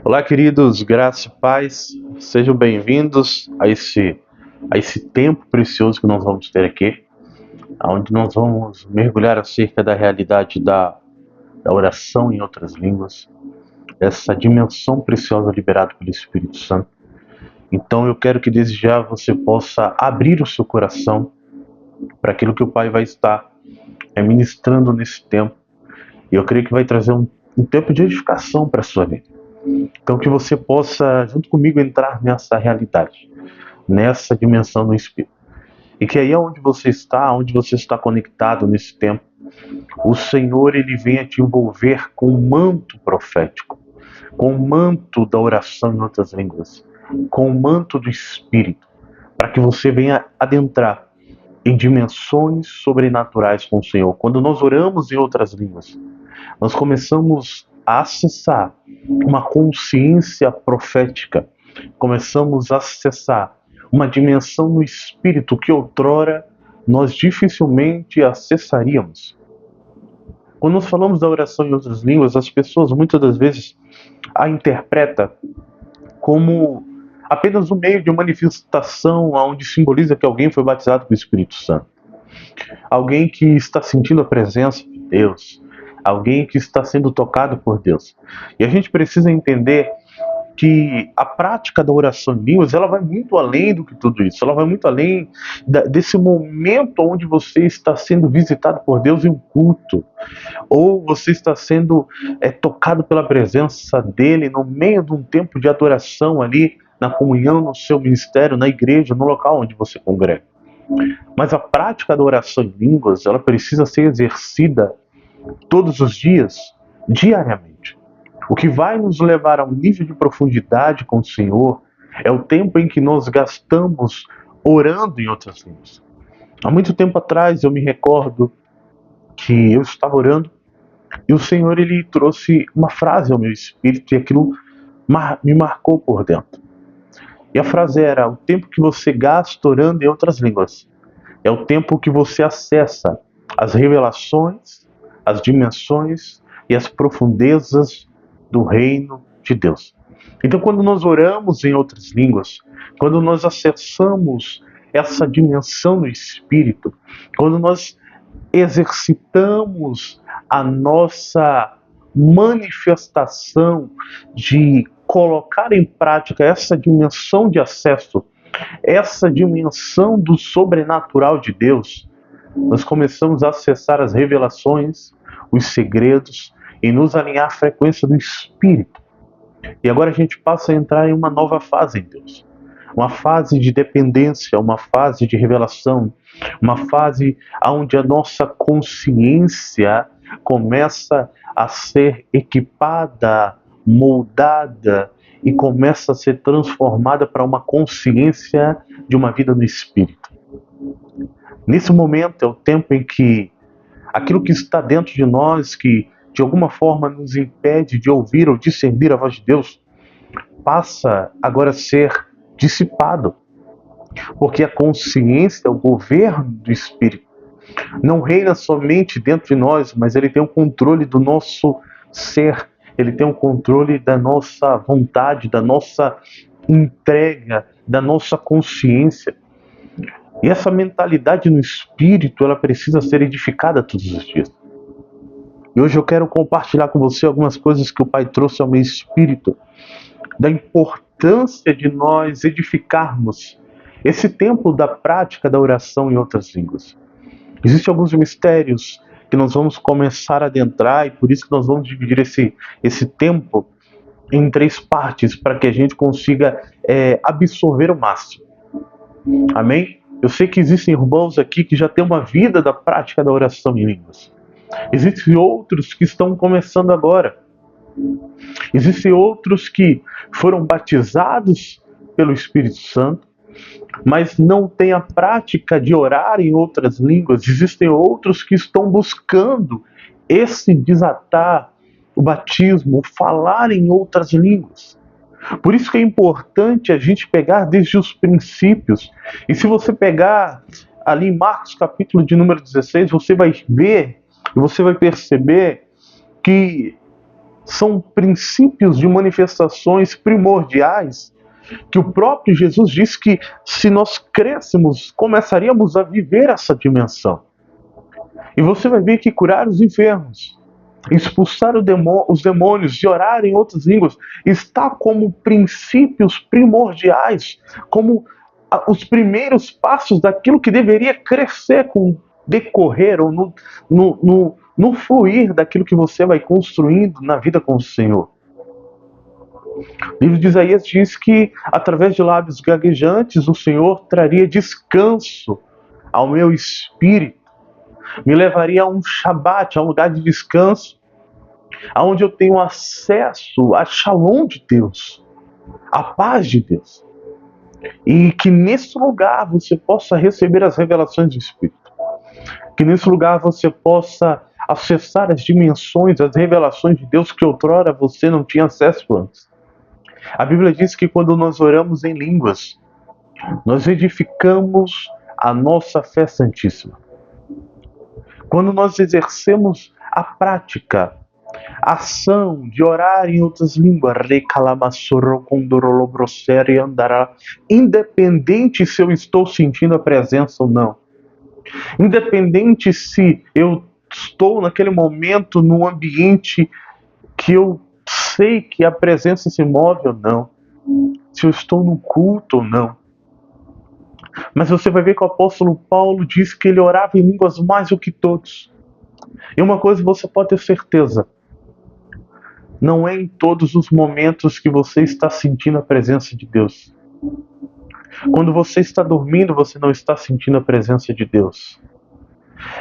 Olá, queridos, graça e paz, sejam bem-vindos a esse tempo precioso que nós vamos ter aqui, onde nós vamos mergulhar acerca da realidade da oração em outras línguas, essa dimensão preciosa liberada pelo Espírito Santo. Então eu quero que desde já você possa abrir o seu coração para aquilo que o Pai vai estar ministrando nesse tempo, e eu creio que vai trazer um tempo de edificação para a sua vida. Então que você possa, junto comigo, entrar nessa realidade, nessa dimensão do Espírito. E que aí onde você está conectado nesse tempo, o Senhor ele venha te envolver com o manto profético, com o manto da oração em outras línguas, com o manto do Espírito, para que você venha adentrar em dimensões sobrenaturais com o Senhor. Quando nós oramos em outras línguas, nós começamos a acessar uma consciência profética, começamos a acessar uma dimensão no espírito que outrora nós dificilmente acessaríamos. Quando nós falamos da oração em outras línguas, as pessoas muitas das vezes a interpretam como apenas um meio de manifestação onde simboliza que alguém foi batizado com o Espírito Santo. Alguém que está sentindo a presença de Deus, alguém que está sendo tocado por Deus. E a gente precisa entender que a prática da oração em línguas, ela vai muito além do que tudo isso. Ela vai muito além desse momento onde você está sendo visitado por Deus em um culto, ou você está sendo tocado pela presença dele no meio de um tempo de adoração ali, na comunhão, no seu ministério, na igreja, no local onde você congrega. Mas a prática da oração em línguas, ela precisa ser exercida todos os dias, diariamente. O que vai nos levar a um nível de profundidade com o Senhor é o tempo em que nós gastamos orando em outras línguas. Há muito tempo atrás eu me recordo que eu estava orando e o Senhor ele trouxe uma frase ao meu espírito e aquilo me marcou por dentro. E a frase era: o tempo que você gasta orando em outras línguas é o tempo que você acessa as revelações, as dimensões e as profundezas do reino de Deus. Então, quando nós oramos em outras línguas, quando nós acessamos essa dimensão do Espírito, quando nós exercitamos a nossa manifestação de colocar em prática essa dimensão de acesso, essa dimensão do sobrenatural de Deus, nós começamos a acessar as revelações, os segredos e nos alinhar à frequência do Espírito. E agora a gente passa a entrar em uma nova fase em Deus. Uma fase de dependência, uma fase de revelação, uma fase onde a nossa consciência começa a ser equipada, moldada e começa a ser transformada para uma consciência de uma vida no Espírito. Nesse momento é o tempo em que aquilo que está dentro de nós, que de alguma forma nos impede de ouvir ou discernir a voz de Deus, passa agora a ser dissipado. Porque a consciência, o governo do Espírito, não reina somente dentro de nós, mas ele tem o controle do nosso ser, ele tem o controle da nossa vontade, da nossa entrega, da nossa consciência. E essa mentalidade no Espírito, ela precisa ser edificada todos os dias. E hoje eu quero compartilhar com você algumas coisas que o Pai trouxe ao meu espírito, da importância de nós edificarmos esse tempo da prática da oração em outras línguas. Existem alguns mistérios que nós vamos começar a adentrar e por isso que nós vamos dividir esse tempo em 3 partes para que a gente consiga absorver o máximo. Amém? Eu sei que existem irmãos aqui que já têm uma vida da prática da oração em línguas. Existem outros que estão começando agora. Existem outros que foram batizados pelo Espírito Santo, mas não têm a prática de orar em outras línguas. Existem outros que estão buscando esse desatar, o batismo, falar em outras línguas. Por isso que é importante a gente pegar desde os princípios. E se você pegar ali em Marcos capítulo de número 16, você vai ver e você vai perceber que são princípios de manifestações primordiais que o próprio Jesus disse que, se nós crescêssemos, começaríamos a viver essa dimensão. E você vai ver que curar os enfermos, expulsar os demônios e orar em outras línguas está como princípios primordiais, como os primeiros passos daquilo que deveria crescer com o decorrer ou no fluir daquilo que você vai construindo na vida com o Senhor. O livro de Isaías diz que, através de lábios gaguejantes, o Senhor traria descanso ao meu espírito, me levaria a um Shabat, a um lugar de descanso, onde eu tenho acesso a Shalom de Deus, a paz de Deus. E que nesse lugar você possa receber as revelações do Espírito. Que nesse lugar você possa acessar as dimensões, as revelações de Deus que outrora você não tinha acesso antes. A Bíblia diz que quando nós oramos em línguas, nós edificamos a nossa fé santíssima. Quando nós exercemos a prática, a ação de orar em outras línguas, independente se eu estou sentindo a presença ou não, independente se eu estou naquele momento num ambiente que eu sei que a presença se move ou não, se eu estou no culto ou não. Mas você vai ver que o apóstolo Paulo diz que ele orava em línguas mais do que todos. E uma coisa você pode ter certeza: não é em todos os momentos que você está sentindo a presença de Deus. Quando você está dormindo, você não está sentindo a presença de Deus.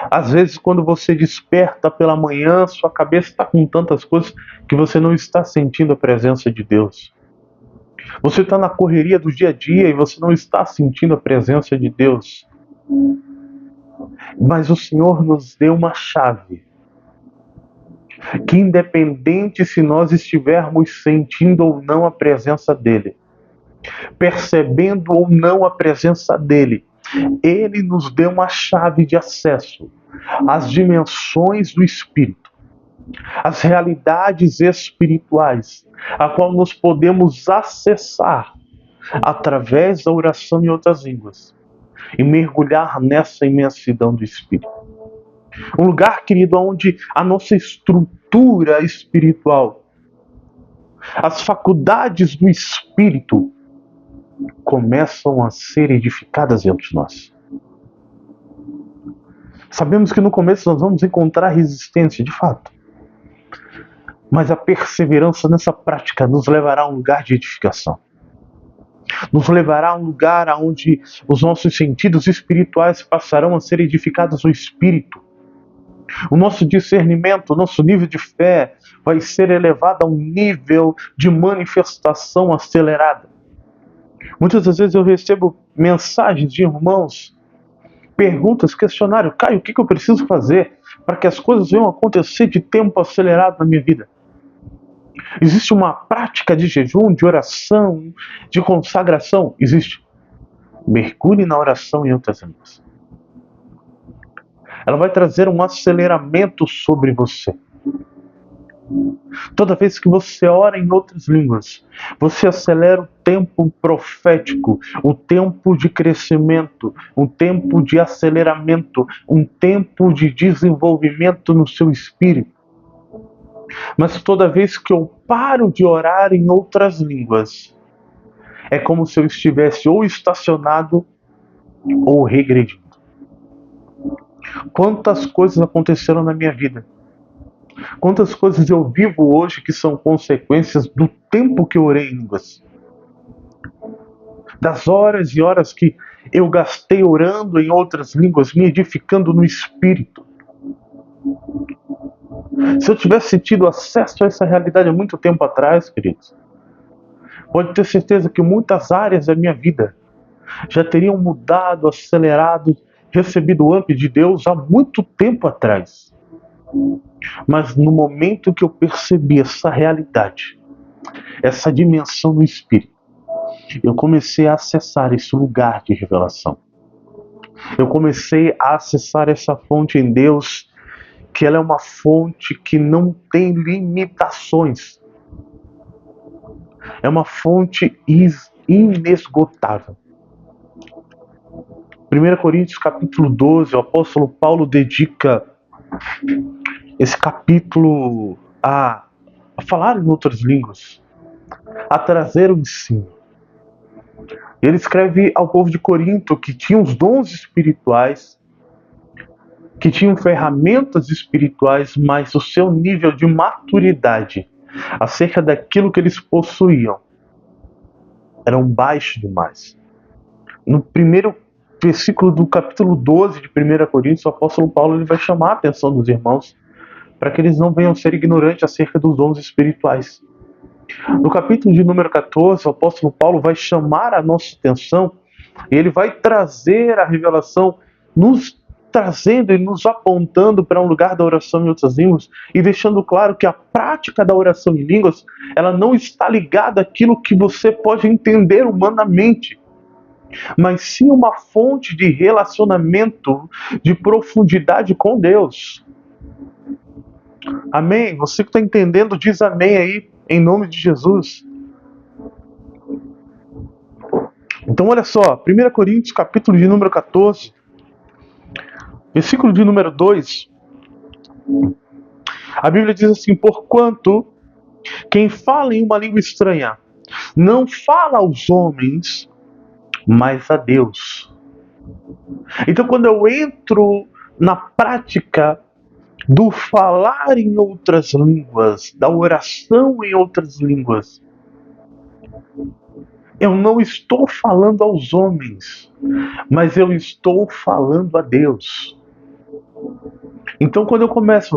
Às vezes, quando você desperta pela manhã, sua cabeça está com tantas coisas que você não está sentindo a presença de Deus. Você está na correria do dia a dia e você não está sentindo a presença de Deus. Mas o Senhor nos deu uma chave, que independente se nós estivermos sentindo ou não a presença dEle, percebendo ou não a presença dEle, Ele nos deu uma chave de acesso às dimensões do Espírito, às realidades espirituais, a qual nós podemos acessar através da oração em outras línguas e mergulhar nessa imensidão do Espírito. Um lugar, querido, onde a nossa estrutura espiritual, as faculdades do Espírito começam a ser edificadas dentro de nós. Sabemos que no começo nós vamos encontrar resistência, de fato. Mas a perseverança nessa prática nos levará a um lugar de edificação. Nos levará a um lugar onde os nossos sentidos espirituais passarão a ser edificados no Espírito. O nosso discernimento, o nosso nível de fé vai ser elevado a um nível de manifestação acelerada. Muitas das vezes eu recebo mensagens de irmãos, perguntas, questionário: Caio, o que eu preciso fazer para que as coisas venham acontecer de tempo acelerado na minha vida? Existe uma prática de jejum, de oração, de consagração? Existe. Mergulhe na oração em outras línguas. Ela vai trazer um aceleramento sobre você. Toda vez que você ora em outras línguas, você acelera o tempo profético, o tempo de crescimento, um tempo de aceleramento, um tempo de desenvolvimento no seu espírito. Mas toda vez que eu paro de orar em outras línguas, é como se eu estivesse ou estacionado ou regredindo. Quantas coisas aconteceram na minha vida? Quantas coisas eu vivo hoje que são consequências do tempo que eu orei em línguas? Das horas e horas que eu gastei orando em outras línguas, me edificando no Espírito. Se eu tivesse tido acesso a essa realidade há muito tempo atrás, queridos, pode ter certeza que muitas áreas da minha vida já teriam mudado, acelerado, recebido o AMP de Deus há muito tempo atrás. Mas no momento que eu percebi essa realidade, essa dimensão no Espírito, eu comecei a acessar esse lugar de revelação. Eu comecei a acessar essa fonte em Deus que ela é uma fonte que não tem limitações. É uma fonte inesgotável. 1 Coríntios capítulo 12, o apóstolo Paulo dedica esse capítulo a falar em outras línguas, a trazer o ensino. Ele escreve ao povo de Corinto que tinha os dons espirituais, que tinham ferramentas espirituais, mas o seu nível de maturidade acerca daquilo que eles possuíam era baixo demais. No primeiro versículo do capítulo 12 de 1 Coríntios, o apóstolo Paulo ele vai chamar a atenção dos irmãos para que eles não venham ser ignorantes acerca dos dons espirituais. No capítulo de número 14, o apóstolo Paulo vai chamar a nossa atenção e ele vai trazer a revelação, nos trazendo e nos apontando para um lugar da oração em outras línguas e deixando claro que a prática da oração em línguas, ela não está ligada àquilo que você pode entender humanamente, mas sim uma fonte de relacionamento, de profundidade com Deus. Amém? Você que está entendendo, diz amém aí, em nome de Jesus. Então olha só, 1 Coríntios capítulo de número 14, versículo de número 2, a Bíblia diz assim: porquanto quem fala em uma língua estranha não fala aos homens, mas a Deus. Então quando eu entro na prática do falar em outras línguas, da oração em outras línguas, eu não estou falando aos homens, mas eu estou falando a Deus. Então quando eu começo,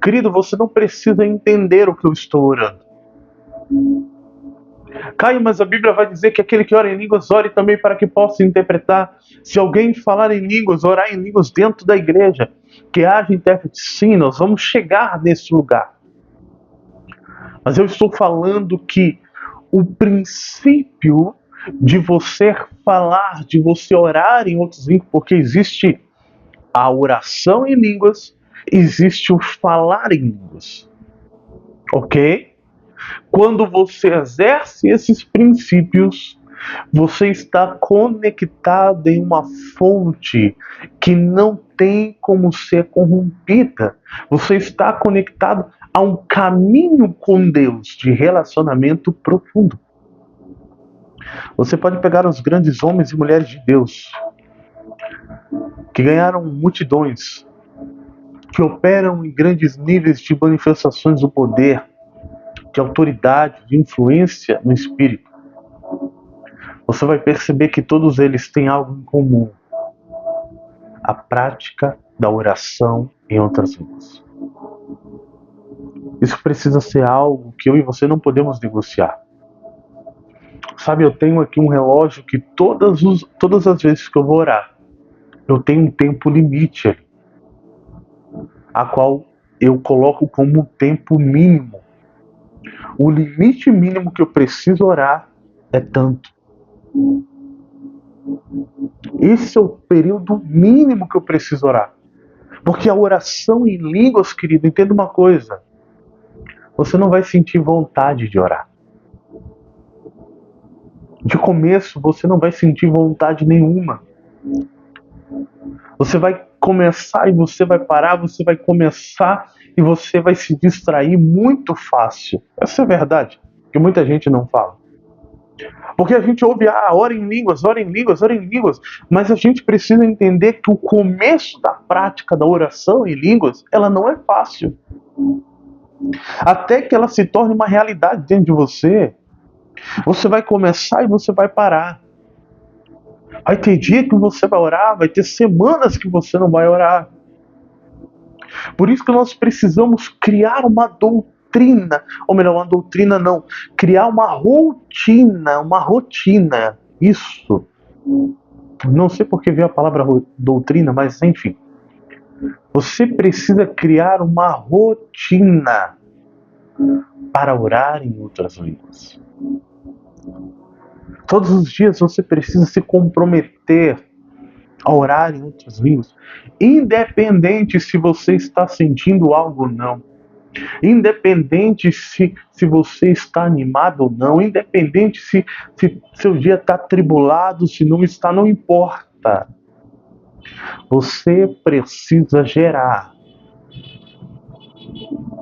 querido, você não precisa entender o que eu estou orando. Caio, mas a Bíblia vai dizer que aquele que ora em línguas, ore também para que possa interpretar. Se alguém falar em línguas, orar em línguas dentro da igreja, que haja intérprete. Sim, nós vamos chegar nesse lugar. Mas eu estou falando que o princípio de você falar, de você orar em outras línguas, porque existe a oração em línguas, existe o falar em línguas. Ok? Quando você exerce esses princípios, você está conectado em uma fonte que não tem como ser corrompida. Você está conectado a um caminho com Deus de relacionamento profundo. Você pode pegar os grandes homens e mulheres de Deus que ganharam multidões, que operam em grandes níveis de manifestações do poder, de autoridade, de influência no espírito. Você vai perceber que todos eles têm algo em comum: a prática da oração em outras línguas. Isso precisa ser algo que eu e você não podemos negociar. Sabe, eu tenho aqui um relógio que todas as vezes que eu vou orar, eu tenho um tempo limite ali, a qual eu coloco como tempo mínimo. O limite mínimo que eu preciso orar é tanto. Esse é o período mínimo que eu preciso orar. Porque a oração em línguas, querido, entenda uma coisa: você não vai sentir vontade de orar. De começo, você não vai sentir vontade nenhuma. Você vai começar e você vai parar, você vai começar e você vai se distrair muito fácil. Essa é a verdade, que muita gente não fala. Porque a gente ouve, ora em línguas, ora em línguas, ora em línguas, mas a gente precisa entender que o começo da prática da oração em línguas, ela não é fácil. Até que ela se torne uma realidade dentro de você, você vai começar e você vai parar. Vai ter dia que você vai orar, vai ter semanas que você não vai orar. Por isso que nós precisamos criar uma doutrina, ou melhor, uma doutrina não, criar uma rotina, isso. Não sei por que veio a palavra doutrina, mas enfim. Você precisa criar uma rotina para orar em outras línguas. Todos os dias você precisa se comprometer a orar em outras línguas, independente se você está sentindo algo ou não, independente se você está animado ou não, independente se seu dia está atribulado, se não está, não importa. Você precisa gerar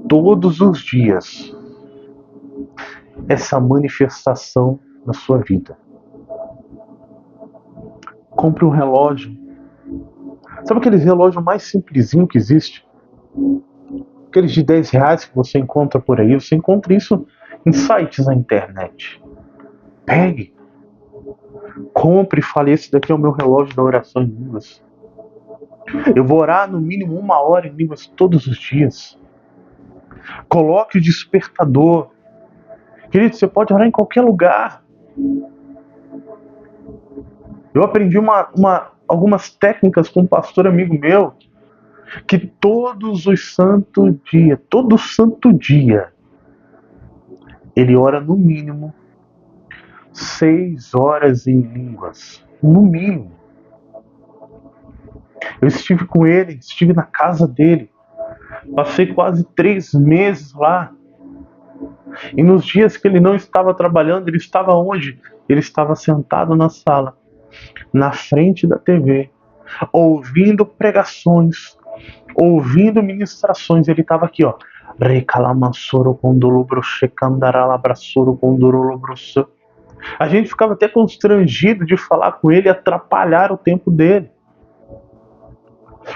todos os dias essa manifestação na sua vida. Compre um relógio. Sabe aqueles relógios mais simplesinho que existe? Aqueles de R$ 10 que você encontra por aí. Você encontra isso em sites na internet. Pegue. Compre e fale, esse daqui é o meu relógio da oração em línguas. Eu vou orar no mínimo 1 hora em línguas todos os dias. Coloque o despertador. Querido, você pode orar em qualquer lugar. Eu aprendi algumas técnicas com um pastor amigo meu, que todo santo dia, ele ora no mínimo 6 horas em línguas. No mínimo. Eu estive com ele, estive na casa dele. Passei quase 3 meses lá. E nos dias que ele não estava trabalhando, ele estava onde? Ele estava sentado na sala, na frente da TV, ouvindo pregações, ouvindo ministrações. Ele estava aqui, ó. A gente ficava até constrangido de falar com ele e atrapalhar o tempo dele.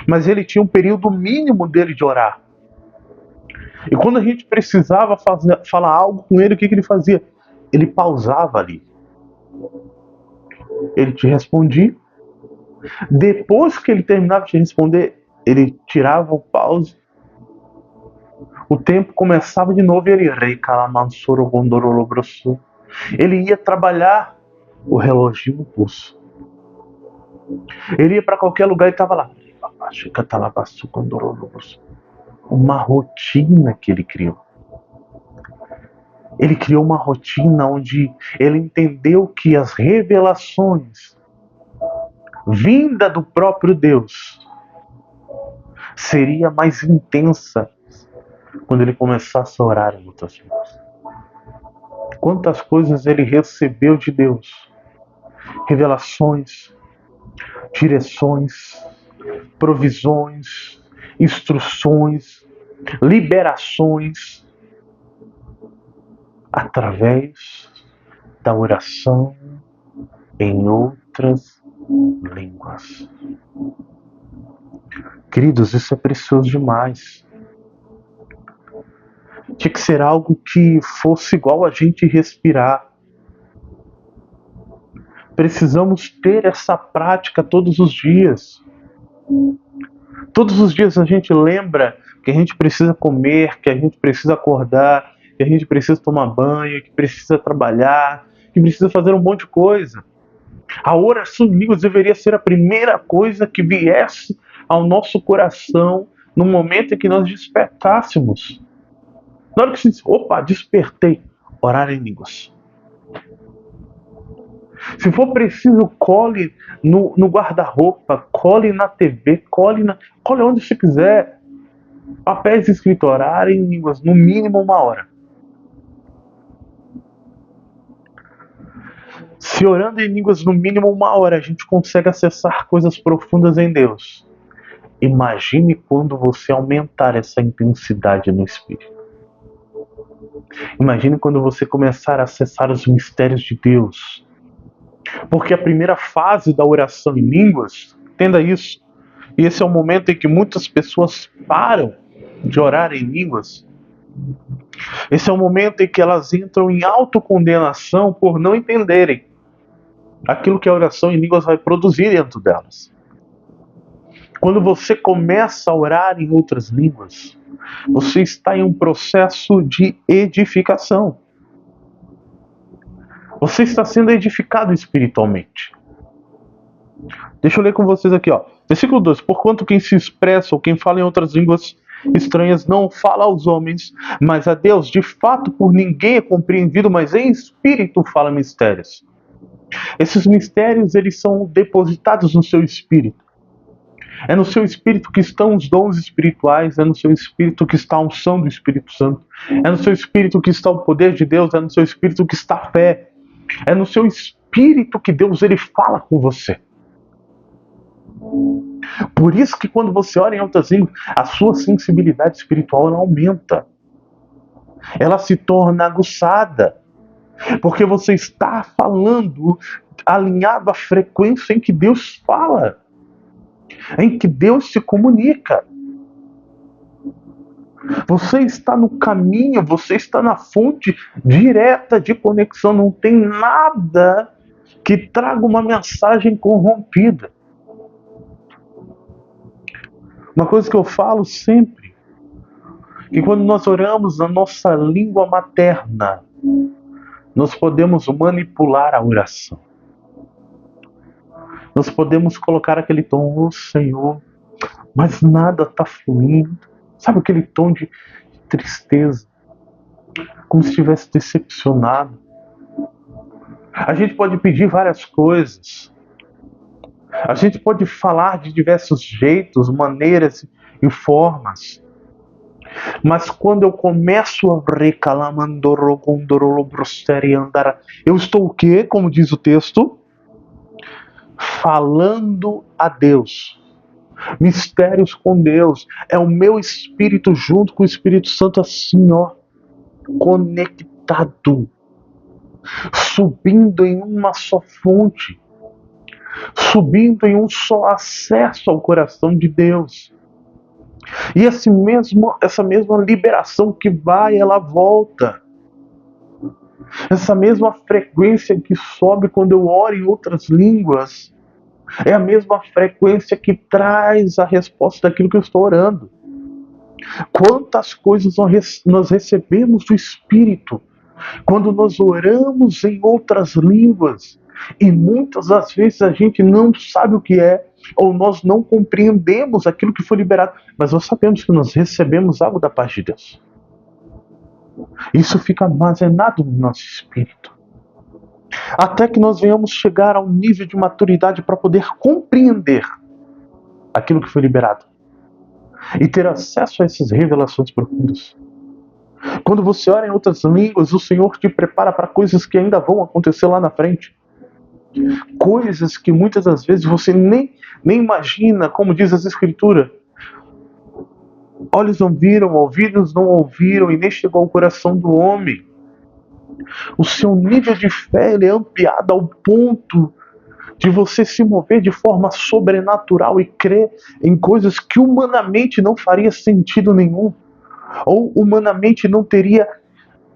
Mas ele tinha um período mínimo dele de orar. E quando a gente precisava falar algo com ele, o que ele fazia? Ele pausava ali. Ele te respondia. Depois que ele terminava de te responder, ele tirava o pause. O tempo começava de novo e ele ele ia trabalhar o reloginho no pulso. Ele ia para qualquer lugar e estava lá. Uma rotina que ele criou. Ele criou uma rotina onde ele entendeu que as revelações vinda do próprio Deus seria mais intensa quando ele começasse a orar em outras línguas. Quantas coisas ele recebeu de Deus. Revelações, direções, provisões, instruções, liberações, através da oração em outras línguas. Queridos, isso é precioso demais. Tinha que ser algo que fosse igual a gente respirar. Precisamos ter essa prática todos os dias. Todos os dias a gente lembra que a gente precisa comer, que a gente precisa acordar, que a gente precisa tomar banho, que precisa trabalhar, que precisa fazer um monte de coisa. A oração em línguas deveria ser a primeira coisa que viesse ao nosso coração no momento em que nós despertássemos. Na hora que você diz, opa, despertei, orar em línguas. Se for preciso, cole no guarda-roupa, cole na TV, cole onde você quiser. Papéis escritos, orar em línguas, no mínimo 1 hora. Se orando em línguas no mínimo 1 hora a gente consegue acessar coisas profundas em Deus, imagine quando você aumentar essa intensidade no Espírito. Imagine quando você começar a acessar os mistérios de Deus. Porque a primeira fase da oração em línguas, entenda isso, e esse é o momento em que muitas pessoas param de orar em línguas. Esse é o momento em que elas entram em autocondenação por não entenderem aquilo que a oração em línguas vai produzir dentro delas. Quando você começa a orar em outras línguas, você está em um processo de edificação. Você está sendo edificado espiritualmente. Deixa eu ler com vocês aqui, ó. Versículo 2. Porquanto quem se expressa ou quem fala em outras línguas estranhas não fala aos homens, mas a Deus. De fato, por ninguém é compreendido, mas em espírito fala mistérios. Esses mistérios, eles são depositados no seu espírito. É no seu espírito que estão os dons espirituais, é no seu espírito que está a unção do Espírito Santo, é no seu espírito que está o poder de Deus, é no seu espírito que está a fé, é no seu espírito que Deus ele fala com você. Por isso que quando você ora em outras línguas, a sua sensibilidade espiritual ela aumenta, ela se torna aguçada, porque você está falando alinhado à frequência em que Deus fala, em que Deus se comunica. Você está no caminho, você está na fonte direta de conexão. Não tem nada que traga uma mensagem corrompida. Uma coisa que eu falo sempre, que quando nós oramos na nossa língua materna, nós podemos manipular a oração. Nós podemos colocar aquele tom, oh Senhor, mas nada está fluindo. Sabe aquele tom de tristeza, como se estivesse decepcionado. A gente pode pedir várias coisas. A gente pode falar de diversos jeitos, maneiras e formas. Mas quando eu começo a eu estou o quê? Como diz o texto? Falando a Deus. Mistérios com Deus. É o meu espírito junto com o Espírito Santo assim, ó. Conectado. Subindo em uma só fonte. Subindo em um só acesso ao coração de Deus. E essa mesma liberação que vai, ela volta. Essa mesma frequência que sobe quando eu oro em outras línguas, é a mesma frequência que traz a resposta daquilo que eu estou orando. Quantas coisas nós recebemos do Espírito quando nós oramos em outras línguas, e muitas das vezes a gente não sabe o que é, ou nós não compreendemos aquilo que foi liberado, mas nós sabemos que nós recebemos algo da parte de Deus. Isso fica armazenado no nosso espírito, até que nós venhamos chegar a um nível de maturidade para poder compreender aquilo que foi liberado e ter acesso a essas revelações profundas. Quando você ora em outras línguas, o Senhor te prepara para coisas que ainda vão acontecer lá na frente. Coisas que muitas das vezes você nem imagina, como diz as Escrituras. Olhos não viram, ouvidos não ouviram, e nem chegou ao coração do homem. O seu nível de fé ele é ampliado ao ponto de você se mover de forma sobrenatural e crer em coisas que humanamente não faria sentido nenhum, ou humanamente não teria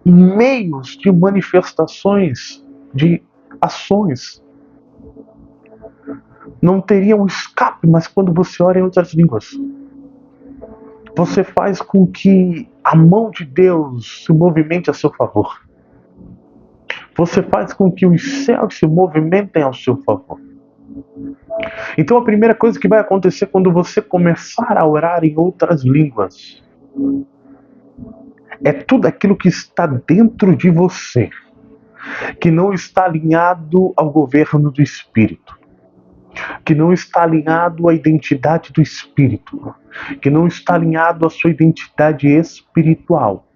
meios de manifestações, de ações. Não teria um escape, mas quando você ora em outras línguas, você faz com que a mão de Deus se movimente a seu favor. Você faz com que os céus se movimentem ao seu favor. Então a primeira coisa que vai acontecer quando você começar a orar em outras línguas é tudo aquilo que está dentro de você, que não está alinhado ao governo do Espírito, que não está alinhado à identidade do Espírito, que não está alinhado à sua identidade espiritual,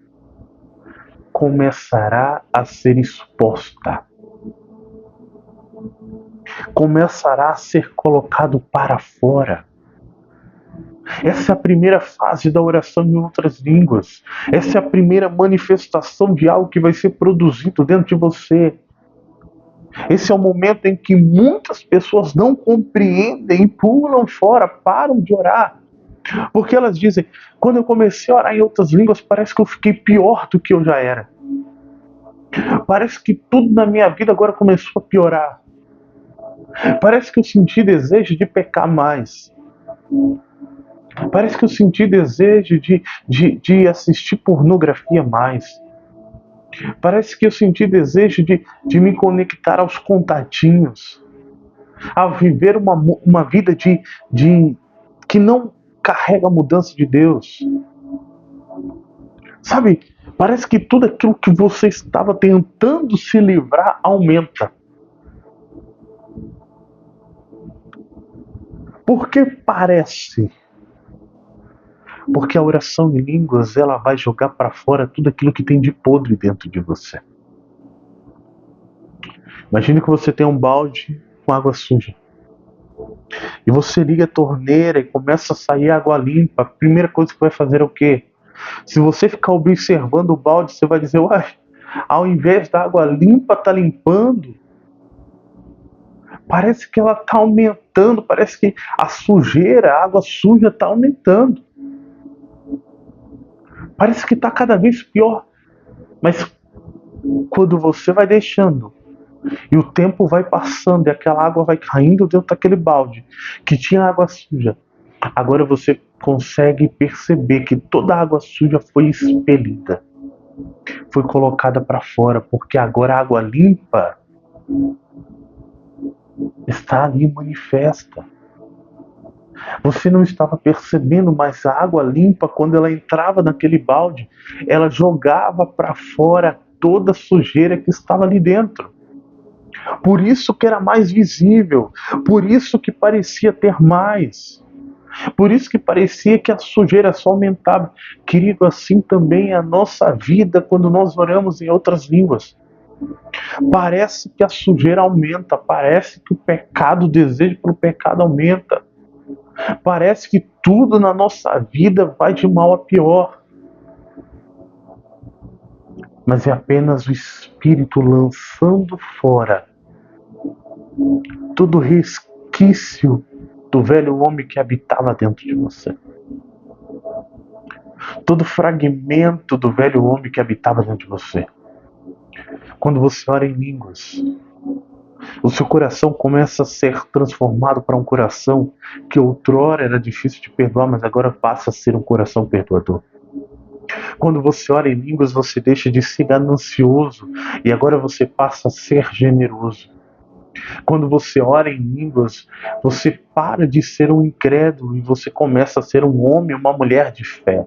começará a ser exposta. Começará a ser colocado para fora. Essa é a primeira fase da oração em outras línguas. Essa é a primeira manifestação de algo que vai ser produzido dentro de você. Esse é o momento em que muitas pessoas não compreendem, pulam fora, param de orar. Porque elas dizem, quando eu comecei a orar em outras línguas, parece que eu fiquei pior do que eu já era. Parece que tudo na minha vida agora começou a piorar. Parece que eu senti desejo de pecar mais. Parece que eu senti desejo de assistir pornografia mais. Parece que eu senti desejo de me conectar aos contatinhos. A viver uma vida que não carrega a mudança de Deus. Sabe, parece que tudo aquilo que você estava tentando se livrar aumenta. Por que parece? Porque a oração em línguas, ela vai jogar para fora tudo aquilo que tem de podre dentro de você. Imagine que você tem um balde com água suja. E você liga a torneira e começa a sair água limpa. A primeira coisa que vai fazer é o quê? Se você ficar observando o balde, você vai dizer, uai, ao invés da água limpa tá limpando, parece que ela tá aumentando, parece que a sujeira, a água suja tá aumentando. Parece que tá cada vez pior. Mas quando você vai deixando e o tempo vai passando e aquela água vai caindo dentro daquele balde que tinha água suja, agora você consegue perceber que toda a água suja foi expelida, foi colocada para fora, porque agora a água limpa está ali manifesta. Você não estava percebendo, mas a água limpa, quando ela entrava naquele balde, ela jogava para fora toda a sujeira que estava ali dentro. Por isso que era mais visível, por isso que parecia ter mais, por isso que parecia que a sujeira só aumentava. Querido, assim também é a nossa vida quando nós oramos em outras línguas. Parece que a sujeira aumenta, parece que o pecado, o desejo pelo pecado aumenta. Parece que tudo na nossa vida vai de mal a pior. Mas é apenas o Espírito lançando fora todo resquício do velho homem que habitava dentro de você. Todo fragmento do velho homem que habitava dentro de você. Quando você ora em línguas, o seu coração começa a ser transformado para um coração que outrora era difícil de perdoar, mas agora passa a ser um coração perdoador. Quando você ora em línguas, você deixa de ser ganancioso e agora você passa a ser generoso. Quando você ora em línguas, você para de ser um incrédulo e você começa a ser um homem, uma mulher de fé.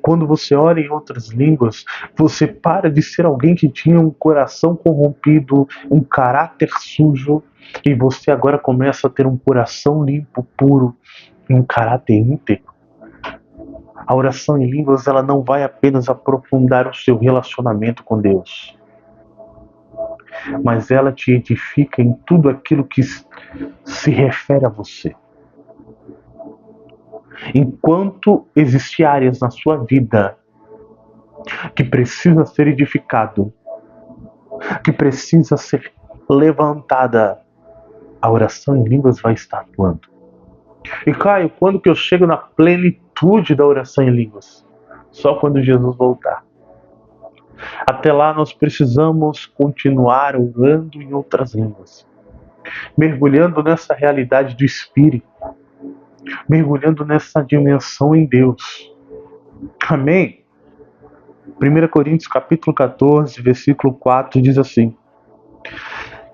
Quando você ora em outras línguas, você para de ser alguém que tinha um coração corrompido, um caráter sujo, e você agora começa a ter um coração limpo, puro, um caráter íntegro. A oração em línguas, ela não vai apenas aprofundar o seu relacionamento com Deus, mas ela te edifica em tudo aquilo que se refere a você. Enquanto existem áreas na sua vida que precisa ser edificado, que precisa ser levantada, a oração em línguas vai estar atuando. E Caio, quando que eu chego na plenitude da oração em línguas? Só quando Jesus voltar. Até lá nós precisamos continuar orando em outras línguas, mergulhando nessa realidade do Espírito, mergulhando nessa dimensão em Deus. Amém? 1 Coríntios capítulo 14, versículo 4 diz assim: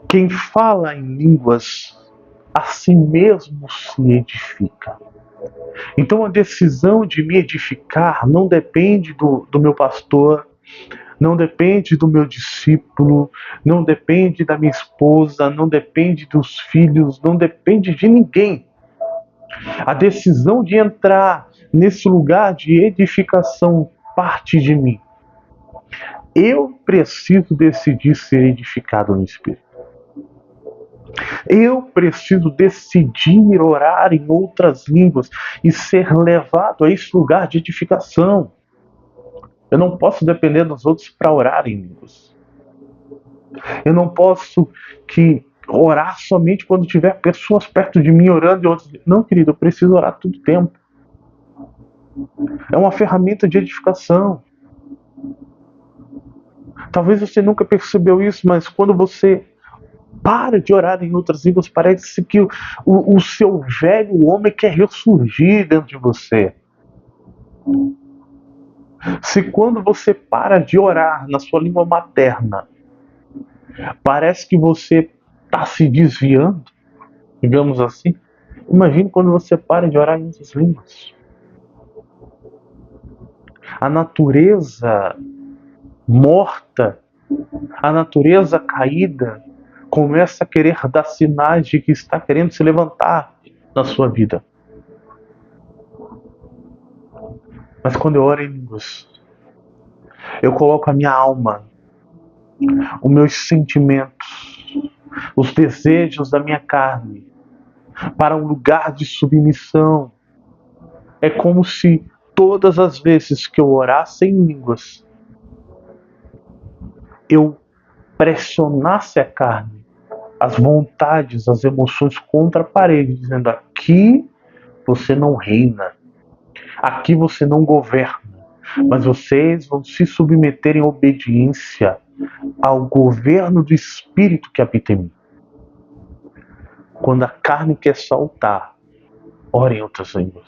quem fala em línguas, a si mesmo se edifica. Então a decisão de me edificar não depende do meu pastor, não depende do meu discípulo, não depende da minha esposa, não depende dos filhos, não depende de ninguém. A decisão de entrar nesse lugar de edificação parte de mim. Eu preciso decidir ser edificado no Espírito. Eu preciso decidir orar em outras línguas e ser levado a esse lugar de edificação. Eu não posso depender dos outros para orar em línguas. Eu não posso orar somente quando tiver pessoas perto de mim orando e outras. Não, querido, eu preciso orar todo o tempo. É uma ferramenta de edificação. Talvez você nunca percebeu isso, mas quando você para de orar em outras línguas, parece que o seu velho homem quer ressurgir dentro de você. Se quando você para de orar na sua língua materna, parece que você está se desviando, digamos assim, imagine quando você para de orar em outras línguas. A natureza morta, a natureza caída, começa a querer dar sinais de que está querendo se levantar. na sua vida. Mas quando eu oro em línguas, eu coloco a minha alma, os meus sentimentos, os desejos da minha carne para um lugar de submissão. É como se todas as vezes que eu orasse em línguas, eu pressionasse a carne, as vontades, as emoções contra a parede, dizendo: aqui você não reina, aqui você não governa, mas vocês vão se submeter em obediência ao governo do Espírito que habita em mim. Quando a carne quer saltar, ore em outras línguas.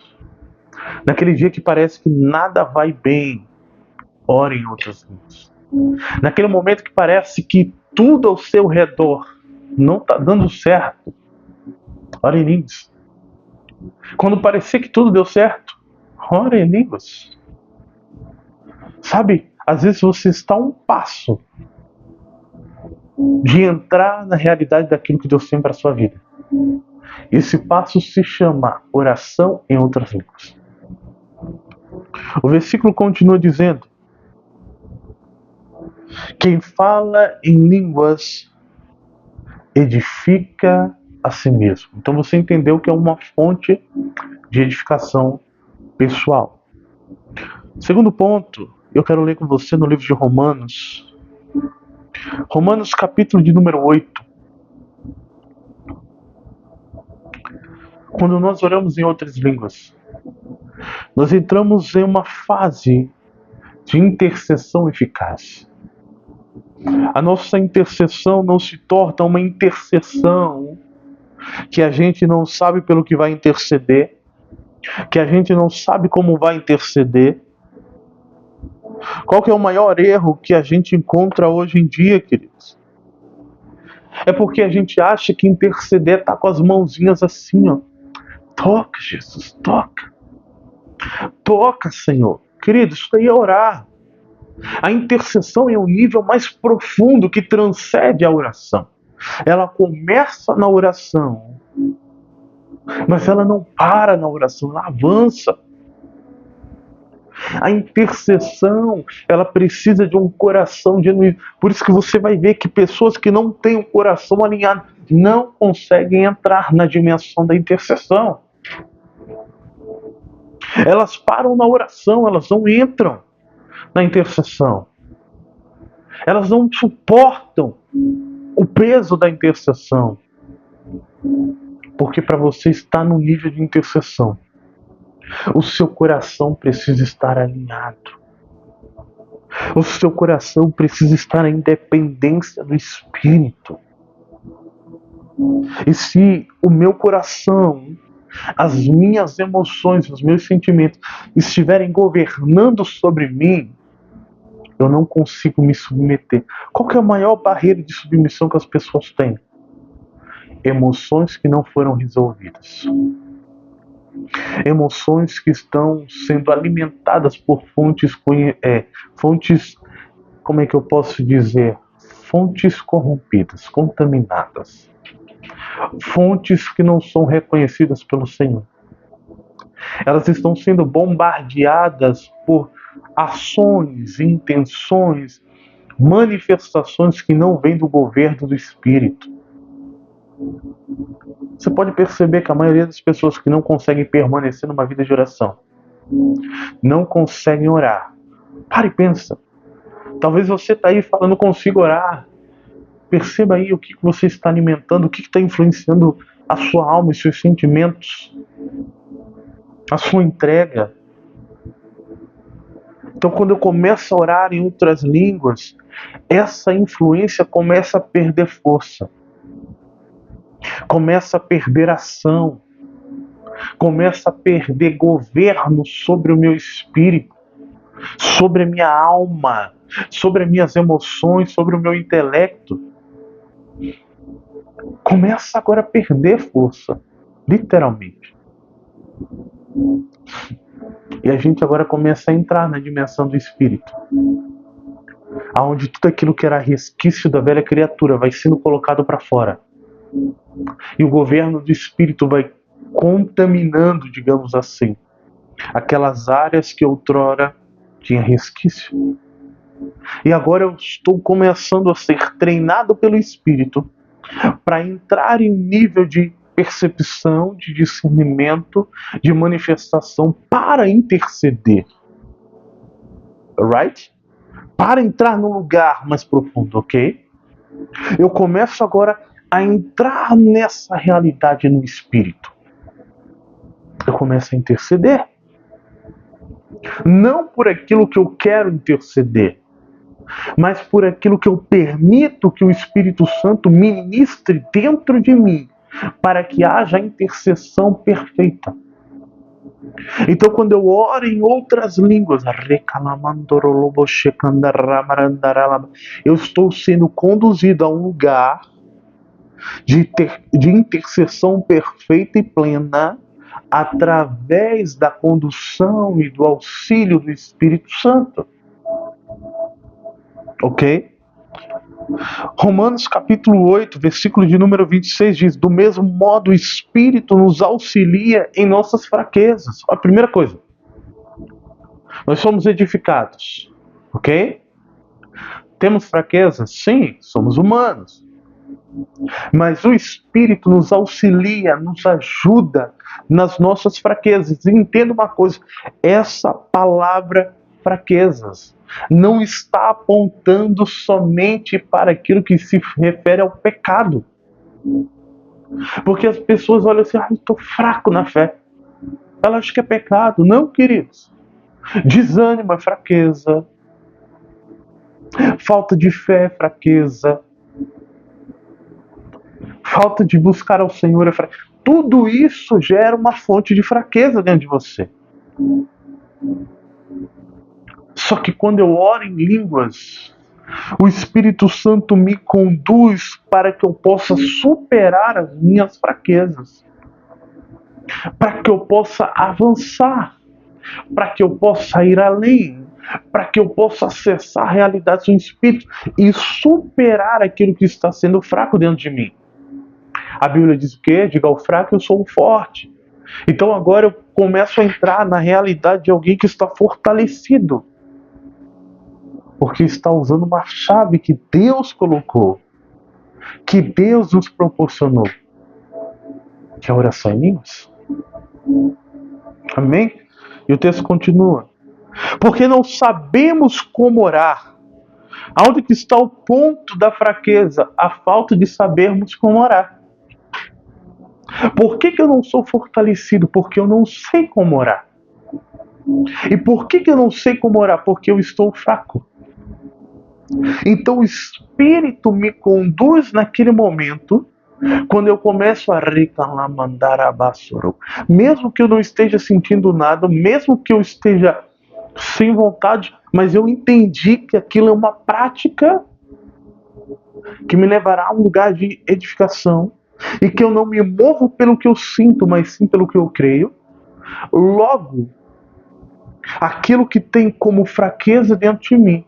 Naquele dia que parece que nada vai bem, ore em outras línguas. Naquele momento que parece que tudo ao seu redor não está dando certo, ore em línguas. Quando parecer que tudo deu certo, ore em línguas. Sabe, às vezes você está a um passo de entrar na realidade daquilo que Deus tem para a sua vida. Esse passo se chama oração em outras línguas. O versículo continua dizendo: quem fala em línguas edifica a si mesmo. Então você entendeu que é uma fonte de edificação pessoal. Segundo ponto, eu quero ler com você no livro de Romanos. Romanos capítulo de número 8. Quando nós oramos em outras línguas, nós entramos em uma fase de intercessão eficaz. A nossa intercessão não se torna uma intercessão que a gente não sabe pelo que vai interceder, que a gente não sabe como vai interceder. Qual que é o maior erro que a gente encontra hoje em dia, queridos? É porque a gente acha que interceder está com as mãozinhas assim, ó. Toca, Jesus, toca. Toca, Senhor. Querido, isso daí é orar. A intercessão é um nível mais profundo que transcende a oração. Ela começa na oração, mas ela não para na oração, ela avança. A intercessão, ela precisa de um coração genuíno. Por isso que você vai ver que pessoas que não têm o coração alinhado não conseguem entrar na dimensão da intercessão. Elas param na oração, elas não entram na intercessão. Elas não suportam o peso da intercessão. Porque para você estar no nível de intercessão, o seu coração precisa estar alinhado. O seu coração precisa estar em dependência do Espírito. E se o meu coração, as minhas emoções, os meus sentimentos estiverem governando sobre mim, eu não consigo me submeter. Qual que é a maior barreira de submissão que as pessoas têm? Emoções que não foram resolvidas. Emoções que estão sendo alimentadas por fontes, como é que eu posso dizer? Fontes corrompidas, contaminadas. Fontes que não são reconhecidas pelo Senhor. Elas estão sendo bombardeadas por ações, intenções, manifestações que não vêm do governo do Espírito. Você pode perceber que a maioria das pessoas que não conseguem permanecer numa vida de oração, não conseguem orar. Para e pensa. Talvez você está aí falando: não consigo orar. Perceba aí o que você está alimentando, o que está influenciando a sua alma, os seus sentimentos, a sua entrega. Então, quando eu começo a orar em outras línguas, essa influência começa a perder força, começa a perder ação, começa a perder governo sobre o meu espírito, sobre a minha alma, sobre as minhas emoções, sobre o meu intelecto. Começa agora a perder força, literalmente. E a gente agora começa a entrar na dimensão do Espírito, aonde tudo aquilo que era resquício da velha criatura vai sendo colocado para fora. E o governo do Espírito vai contaminando, digamos assim, aquelas áreas que outrora tinha resquício. E agora eu estou começando a ser treinado pelo Espírito para entrar em um nível de percepção, de discernimento, de manifestação para interceder. Right? Para entrar num lugar mais profundo, ok? Eu começo agora a entrar nessa realidade no Espírito. Eu começo a interceder. Não por aquilo que eu quero interceder, mas por aquilo que eu permito que o Espírito Santo ministre dentro de mim, para que haja a intercessão perfeita. Então, quando eu oro em outras línguas, eu estou sendo conduzido a um lugar de intercessão perfeita e plena, através da condução e do auxílio do Espírito Santo. Ok? Romanos capítulo 8, versículo de número 26 diz: do mesmo modo o Espírito nos auxilia em nossas fraquezas. A primeira coisa, nós somos edificados, ok? Temos fraquezas? Sim, somos humanos. Mas o Espírito nos auxilia, nos ajuda nas nossas fraquezas. E entenda uma coisa, essa palavra fraquezas não está apontando somente para aquilo que se refere ao pecado. Porque as pessoas olham assim, eu estou fraco na fé. Elas acham que é pecado. Não, queridos. Desânimo é fraqueza. Falta de fé é fraqueza. Falta de buscar ao Senhor é fraqueza. Tudo isso gera uma fonte de fraqueza dentro de você. Só que quando eu oro em línguas, o Espírito Santo me conduz para que eu possa superar as minhas fraquezas, para que eu possa avançar, para que eu possa ir além, para que eu possa acessar a realidade do Espírito e superar aquilo que está sendo fraco dentro de mim. A Bíblia diz o quê? Diga ao fraco, eu sou o forte. Então agora eu começo a entrar na realidade de alguém que está fortalecido, porque está usando uma chave que Deus colocou, que Deus nos proporcionou, que é a oração em línguas. Amém? E o texto continua. Porque não sabemos como orar. Aonde que está o ponto da fraqueza? A falta de sabermos como orar. Por que eu não sou fortalecido? Porque eu não sei como orar. E por que eu não sei como orar? Porque eu estou fraco. Então o Espírito me conduz naquele momento, quando eu começo a reclamar, abassoro, mesmo que eu não esteja sentindo nada, mesmo que eu esteja sem vontade, mas eu entendi que aquilo é uma prática que me levará a um lugar de edificação e que eu não me movo pelo que eu sinto, mas sim pelo que eu creio. Logo, aquilo que tem como fraqueza dentro de mim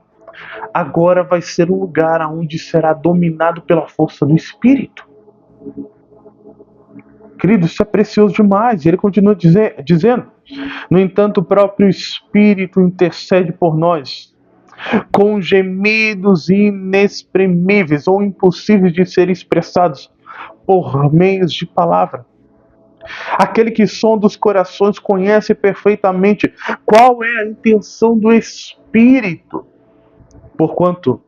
agora vai ser um lugar onde será dominado pela força do Espírito. Querido, isso é precioso demais. E ele continua dizendo: no entanto, o próprio Espírito intercede por nós com gemidos inexprimíveis ou impossíveis de serem expressados por meios de palavra. Aquele que sonda os corações conhece perfeitamente qual é a intenção do Espírito, porquanto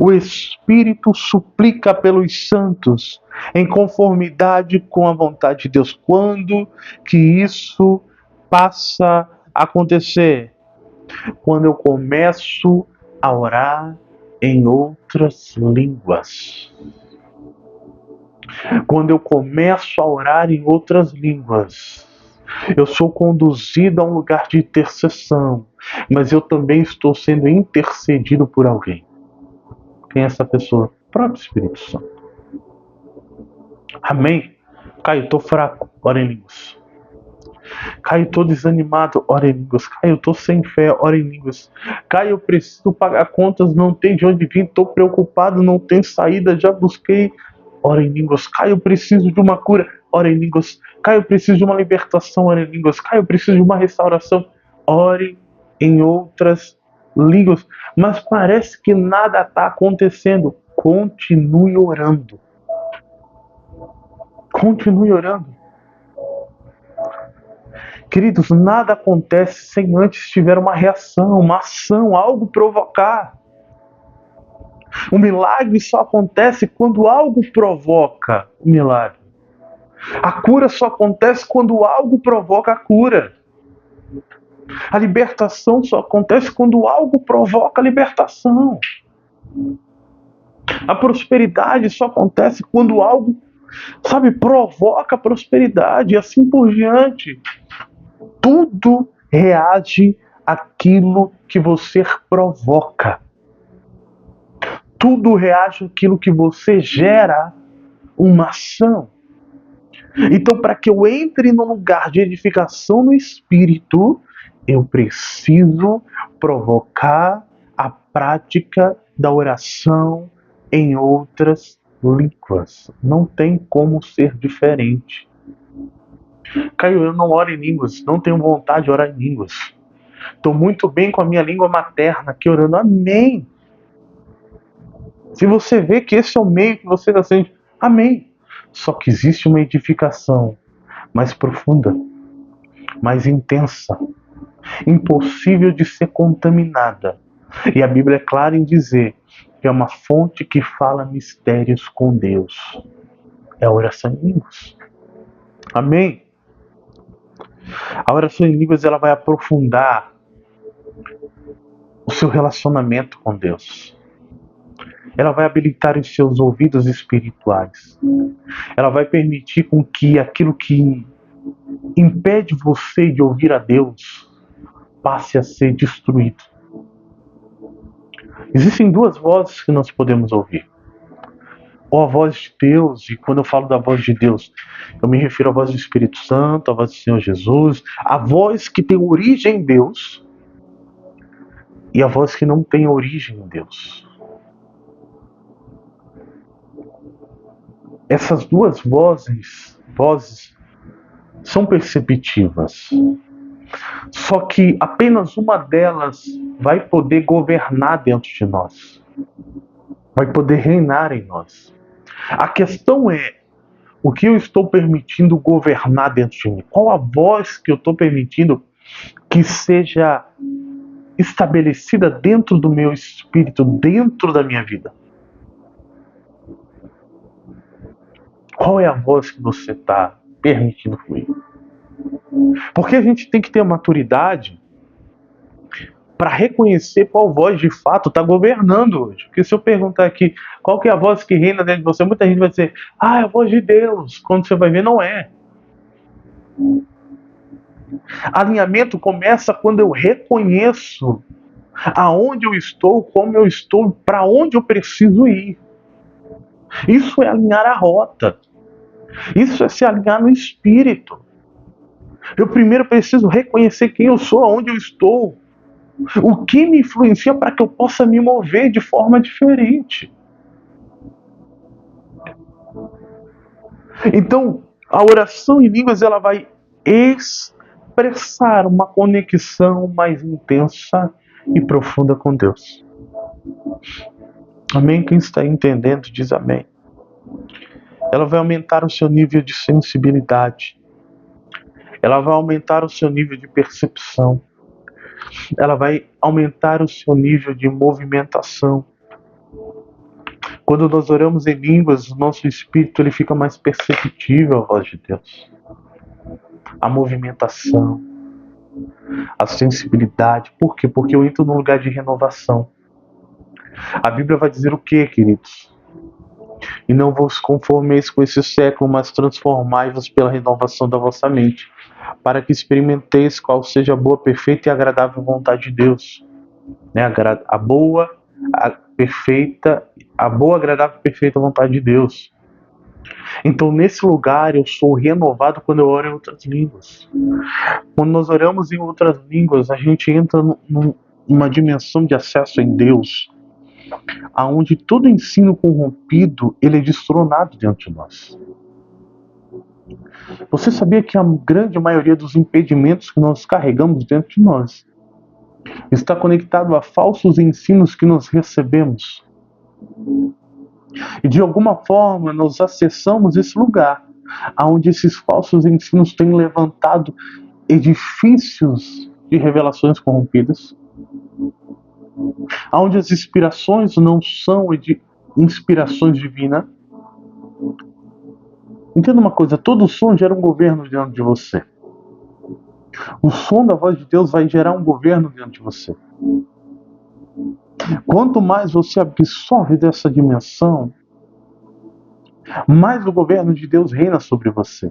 o Espírito suplica pelos santos em conformidade com a vontade de Deus. Quando que isso passa a acontecer? Quando eu começo a orar em outras línguas. Quando eu começo a orar em outras línguas, eu sou conduzido a um lugar de intercessão, mas eu também estou sendo intercedido por alguém. Quem é essa pessoa? O próprio Espírito Santo. Amém? Caio, estou fraco, ora em línguas. Caio, estou desanimado, ora em línguas. Caio, estou sem fé, ora em línguas. Caio, eu preciso pagar contas, não tem de onde vir, estou preocupado, não tem saída, já busquei, ora em línguas. Caio, eu preciso de uma cura. ore em línguas. Caio, eu preciso de uma libertação, ore em línguas. Caio, eu preciso de uma restauração, ore em outras línguas. Mas parece que nada está acontecendo. Continue orando. Continue orando. Queridos, nada acontece sem antes tiver uma reação, uma ação, algo provocar. O milagre só acontece quando algo provoca o milagre. A cura só acontece quando algo provoca a cura. A libertação só acontece quando algo provoca a libertação. A prosperidade só acontece quando algo, provoca a prosperidade e assim por diante. Tudo reage àquilo que você provoca. Tudo reage àquilo que você gera uma ação. Então, para que eu entre num lugar de edificação no Espírito, eu preciso provocar a prática da oração em outras línguas. Não tem como ser diferente. Caio, eu não oro em línguas, não tenho vontade de orar em línguas. Estou muito bem com a minha língua materna aqui orando. Amém. Se você vê que esse é o meio que você está sendo, amém. Só que existe uma edificação mais profunda, mais intensa, impossível de ser contaminada. E a Bíblia é clara em dizer que é uma fonte que fala mistérios com Deus. É a oração em línguas. Amém? A oração em línguas ela vai aprofundar o seu relacionamento com Deus. Ela vai habilitar os seus ouvidos espirituais. Ela vai permitir com que aquilo que impede você de ouvir a Deus passe a ser destruído. Existem duas vozes que nós podemos ouvir. Ou a voz de Deus, e quando eu falo da voz de Deus, eu me refiro à voz do Espírito Santo, à voz do Senhor Jesus, a voz que tem origem em Deus e a voz que não tem origem em Deus. Essas duas vozes são perceptivas. Só que apenas uma delas vai poder governar dentro de nós. Vai poder reinar em nós. A questão é, o que eu estou permitindo governar dentro de mim? Qual a voz que eu estou permitindo que seja estabelecida dentro do meu espírito, dentro da minha vida? Qual é a voz que você está permitindo fluir? Porque a gente tem que ter a maturidade para reconhecer qual voz de fato está governando hoje. Porque se eu perguntar aqui qual que é a voz que reina dentro de você, muita gente vai dizer, é a voz de Deus. Quando você vai ver, não é. Alinhamento começa quando eu reconheço aonde eu estou, como eu estou, para onde eu preciso ir. Isso é alinhar a rota. Isso é se alinhar no espírito. Eu primeiro preciso reconhecer quem eu sou, aonde eu estou. O que me influencia para que eu possa me mover de forma diferente. Então, a oração em línguas ela vai expressar uma conexão mais intensa e profunda com Deus. Amém? Quem está entendendo diz amém. Ela vai aumentar o seu nível de sensibilidade. Ela vai aumentar o seu nível de percepção. Ela vai aumentar o seu nível de movimentação. Quando nós oramos em línguas, o nosso espírito ele fica mais perceptível à voz de Deus. A movimentação, a sensibilidade. Por quê? Porque eu entro num lugar de renovação. A Bíblia vai dizer o quê, queridos? E não vos conformeis com esse século, mas transformai-vos pela renovação da vossa mente, para que experimenteis qual seja a boa, perfeita e agradável vontade de Deus. A boa, agradável e perfeita vontade de Deus. Então, nesse lugar, eu sou renovado quando eu oro em outras línguas. Quando nós oramos em outras línguas, a gente entra numa dimensão de acesso em Deus, aonde todo ensino corrompido ele é destronado dentro de nós. Você sabia que a grande maioria dos impedimentos que nós carregamos dentro de nós está conectado a falsos ensinos que nós recebemos? E de alguma forma nós acessamos esse lugar onde esses falsos ensinos têm levantado edifícios de revelações corrompidas, onde as inspirações não são inspirações divinas. Entenda uma coisa, todo som gera um governo dentro de você. O som da voz de Deus vai gerar um governo dentro de você. Quanto mais você absorve dessa dimensão, mais o governo de Deus reina sobre você.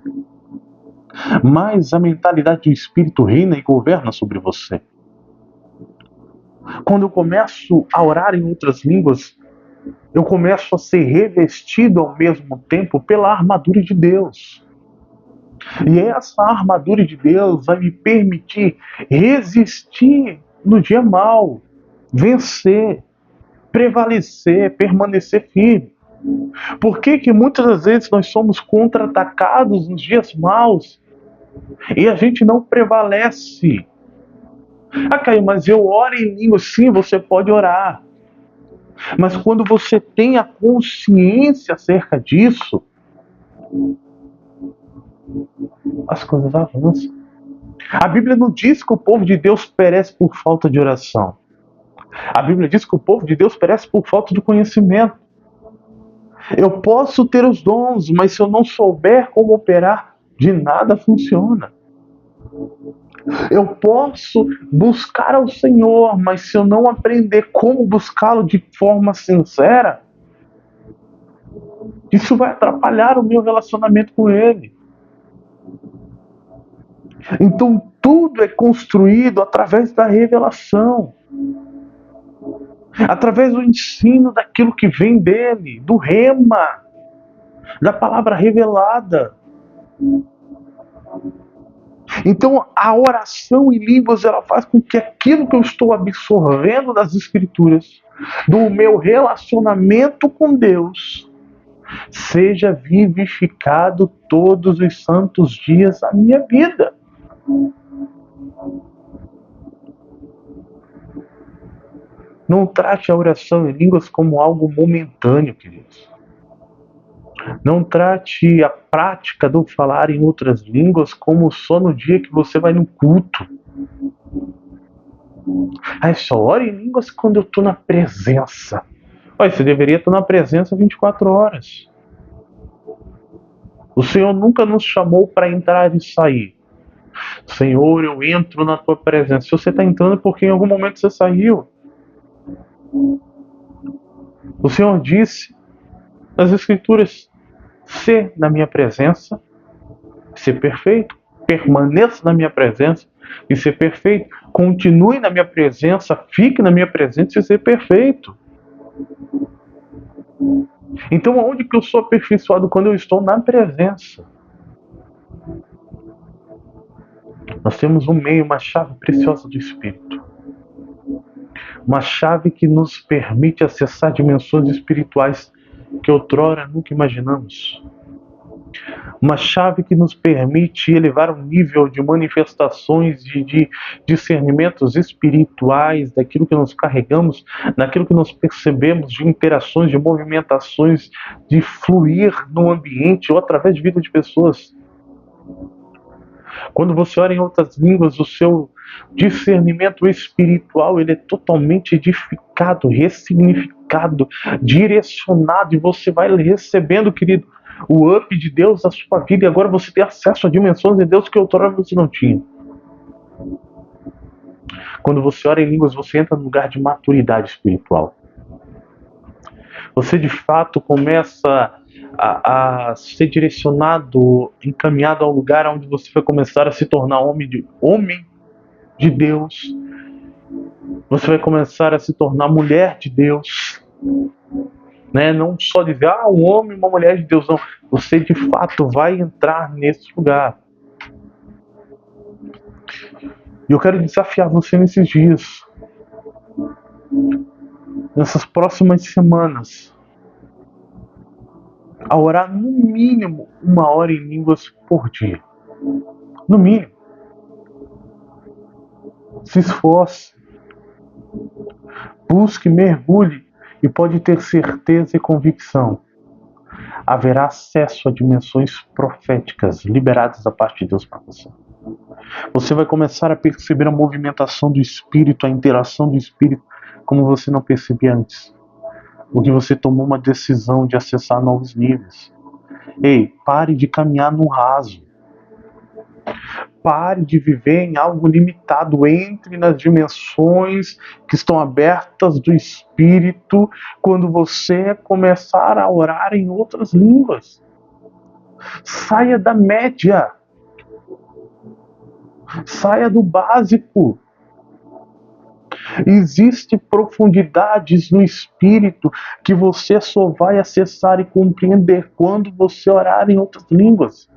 Mais a mentalidade do Espírito reina e governa sobre você. Quando eu começo a orar em outras línguas, eu começo a ser revestido ao mesmo tempo pela armadura de Deus. E essa armadura de Deus vai me permitir resistir no dia mau, vencer, prevalecer, permanecer firme. Por que muitas das vezes nós somos contra-atacados nos dias maus e a gente não prevalece? Ah, Caio, mas eu oro em língua. Sim, você pode orar. Mas quando você tem a consciência acerca disso, as coisas avançam. A Bíblia não diz que o povo de Deus perece por falta de oração. A Bíblia diz que o povo de Deus perece por falta de conhecimento. Eu posso ter os dons, mas se eu não souber como operar, de nada funciona. Eu posso buscar ao Senhor, mas se eu não aprender como buscá-lo de forma sincera, isso vai atrapalhar o meu relacionamento com Ele. Então tudo é construído através da revelação, através do ensino daquilo que vem dele, do rema, da palavra revelada. Então a oração em línguas, ela faz com que aquilo que eu estou absorvendo das Escrituras, do meu relacionamento com Deus, seja vivificado todos os santos dias da minha vida. Não trate a oração em línguas como algo momentâneo, queridos. Não trate a prática do falar em outras línguas como só no dia que você vai no culto. Aí só ora em línguas quando eu estou na presença. Olha, você deveria estar na presença 24 horas. O Senhor nunca nos chamou para entrar e sair. Senhor, eu entro na tua presença. Se você está entrando é porque em algum momento você saiu. O Senhor disse nas Escrituras: ser na minha presença, ser perfeito, permaneça na minha presença e ser perfeito, continue na minha presença, fique na minha presença e ser perfeito. Então aonde que eu sou aperfeiçoado? Quando eu estou na presença. Nós temos um meio, uma chave preciosa do Espírito. Uma chave que nos permite acessar dimensões espirituais que outrora nunca imaginamos. Uma chave que nos permite elevar um nível de manifestações, de discernimentos espirituais, daquilo que nós carregamos, daquilo que nós percebemos, de interações, de movimentações, de fluir no ambiente ou através de vida de pessoas. Quando você ora em outras línguas, o seu discernimento espiritual, ele é totalmente edificado, ressignificado, direcionado, e você vai recebendo, querido, o up de Deus na sua vida, e agora você tem acesso a dimensões de Deus que outrora você não tinha. Quando você ora em línguas, você entra num lugar de maturidade espiritual. Você de fato começa a ser direcionado, encaminhado ao lugar onde você vai começar a se tornar homem de Deus. Você vai começar a se tornar mulher de Deus. Não só dizer, um homem e uma mulher de Deus, não. Você de fato vai entrar nesse lugar. E eu quero desafiar você nesses dias, nessas próximas semanas, a orar no mínimo 1 hora em línguas por dia. No mínimo. Se esforce. Busque, mergulhe e pode ter certeza e convicção. Haverá acesso a dimensões proféticas liberadas da parte de Deus para você. Você vai começar a perceber a movimentação do Espírito, a interação do Espírito, como você não percebia antes. Porque você tomou uma decisão de acessar novos níveis. Ei, pare de caminhar no raso. Pare de viver em algo limitado. Entre nas dimensões que estão abertas do Espírito quando você começar a orar em outras línguas. Saia da média. Saia do básico. Existem profundidades no Espírito que você só vai acessar e compreender quando você orar em outras línguas.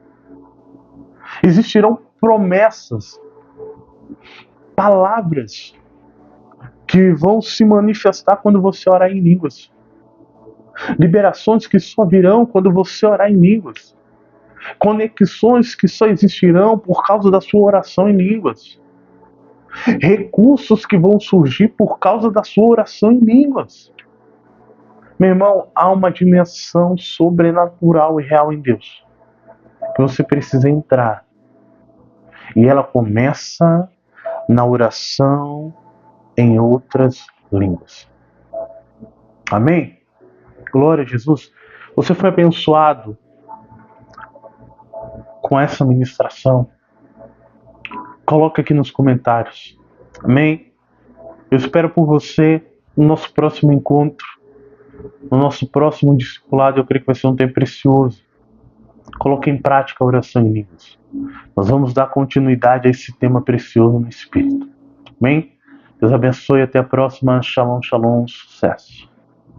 Existirão promessas, palavras que vão se manifestar quando você orar em línguas. Liberações que só virão quando você orar em línguas. Conexões que só existirão por causa da sua oração em línguas. Recursos que vão surgir por causa da sua oração em línguas. Meu irmão, há uma dimensão sobrenatural e real em Deus que você precisa entrar. E ela começa na oração em outras línguas. Amém? Glória a Jesus. Você foi abençoado com essa ministração? Coloca aqui nos comentários. Amém? Eu espero por você no nosso próximo encontro, no nosso próximo discipulado. Eu creio que vai ser um tempo precioso. Coloque em prática a oração em línguas. Nós vamos dar continuidade a esse tema precioso no Espírito. Amém? Deus abençoe. Até a próxima. Shalom, shalom. Sucesso.